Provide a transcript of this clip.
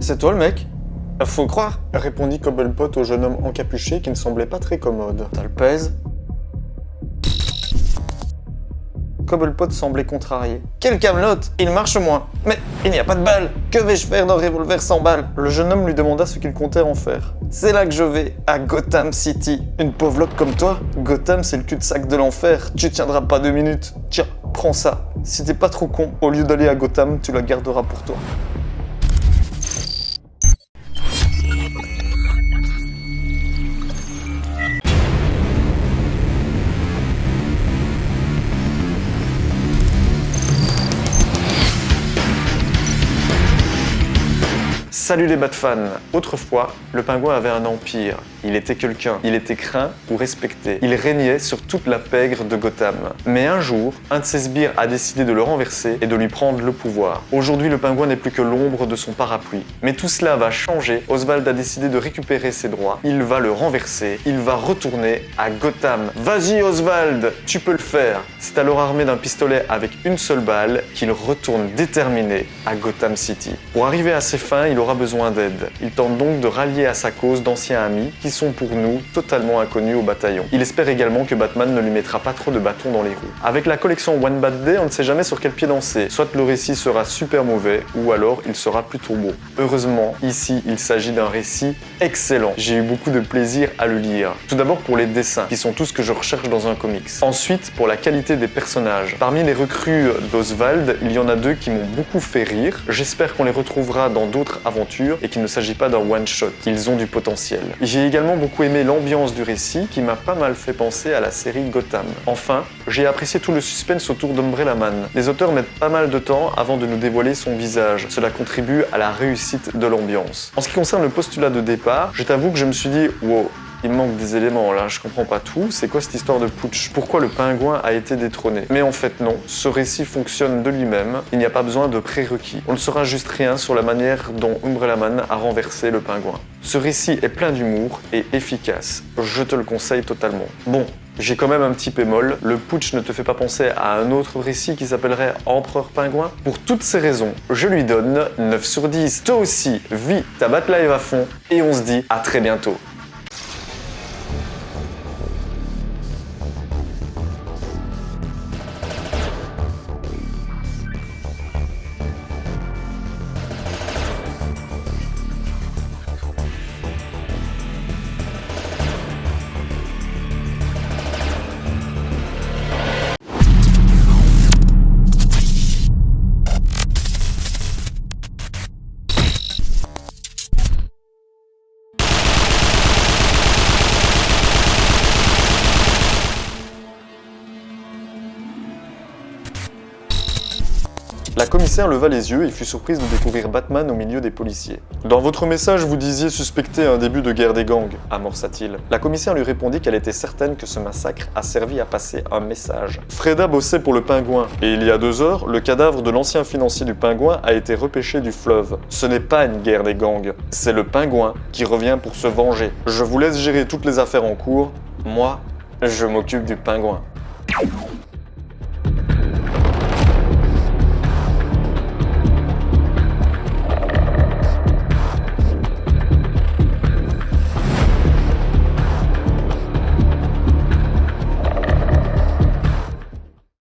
C'est toi le mec? Faut croire. Répondit Cobblepot au jeune homme encapuché qui ne semblait pas très commode. T'as le pèse? Cobblepot semblait contrarié. Quelle camelote! Il marche moins. Mais il n'y a pas de balles. Que vais-je faire d'un revolver sans balles? Le jeune homme lui demanda ce qu'il comptait en faire. C'est là que je vais, à Gotham City. Une pauvre loque comme toi, Gotham c'est le cul-de-sac de l'enfer. Tu tiendras pas 2 minutes. Tiens, prends ça. Si t'es pas trop con, au lieu d'aller à Gotham, tu la garderas pour toi. Salut les Batfans! Autrefois, le pingouin avait un empire. Il était quelqu'un. Il était craint ou respecté. Il régnait sur toute la pègre de Gotham. Mais un jour, un de ses sbires a décidé de le renverser et de lui prendre le pouvoir. Aujourd'hui, le pingouin n'est plus que l'ombre de son parapluie. Mais tout cela va changer. Oswald a décidé de récupérer ses droits. Il va le renverser. Il va retourner à Gotham. Vas-y Oswald, tu peux le faire! C'est alors armé d'un pistolet avec une seule balle qu'il retourne déterminé à Gotham City. Pour arriver à ses fins, il aura besoin d'aide. Il tente donc de rallier à sa cause d'anciens amis qui sont pour nous totalement inconnus au bataillon. Il espère également que Batman ne lui mettra pas trop de bâtons dans les roues. Avec la collection One Bad Day, on ne sait jamais sur quel pied danser. Soit le récit sera super mauvais, ou alors il sera plutôt beau. Heureusement, ici, il s'agit d'un récit excellent. J'ai eu beaucoup de plaisir à le lire. Tout d'abord pour les dessins, qui sont tout ce que je recherche dans un comics. Ensuite, pour la qualité des personnages. Parmi les recrues d'Oswald, il y en a 2 qui m'ont beaucoup fait rire. J'espère qu'on les retrouvera dans d'autres aventures et qu'il ne s'agit pas d'un one-shot. Ils ont du potentiel. J'ai également beaucoup aimé l'ambiance du récit qui m'a pas mal fait penser à la série Gotham. Enfin, j'ai apprécié tout le suspense autour d'Umbrella Man. Les auteurs mettent pas mal de temps avant de nous dévoiler son visage. Cela contribue à la réussite de l'ambiance. En ce qui concerne le postulat de départ, je t'avoue que je me suis dit « wow ». Il me manque des éléments là, je comprends pas tout, c'est quoi cette histoire de putsch? Pourquoi le pingouin a été détrôné? Mais en fait non, ce récit fonctionne de lui-même, il n'y a pas besoin de prérequis. On ne saura juste rien sur la manière dont Umbrella Man a renversé le pingouin. Ce récit est plein d'humour et efficace, je te le conseille totalement. Bon, j'ai quand même un petit bémol, le putsch ne te fait pas penser à un autre récit qui s'appellerait Empereur Pingouin? Pour toutes ces raisons, je lui donne 9 sur 10. Toi aussi, vis ta Batlife à fond et on se dit à très bientôt. La commissaire leva les yeux et fut surprise de découvrir Batman au milieu des policiers. « Dans votre message, vous disiez suspecter un début de guerre des gangs », amorça-t-il. La commissaire lui répondit qu'elle était certaine que ce massacre a servi à passer un message. Freda bossait pour le Pingouin, et il y a 2 heures, le cadavre de l'ancien financier du Pingouin a été repêché du fleuve. Ce n'est pas une guerre des gangs, c'est le Pingouin qui revient pour se venger. Je vous laisse gérer toutes les affaires en cours, moi, je m'occupe du Pingouin.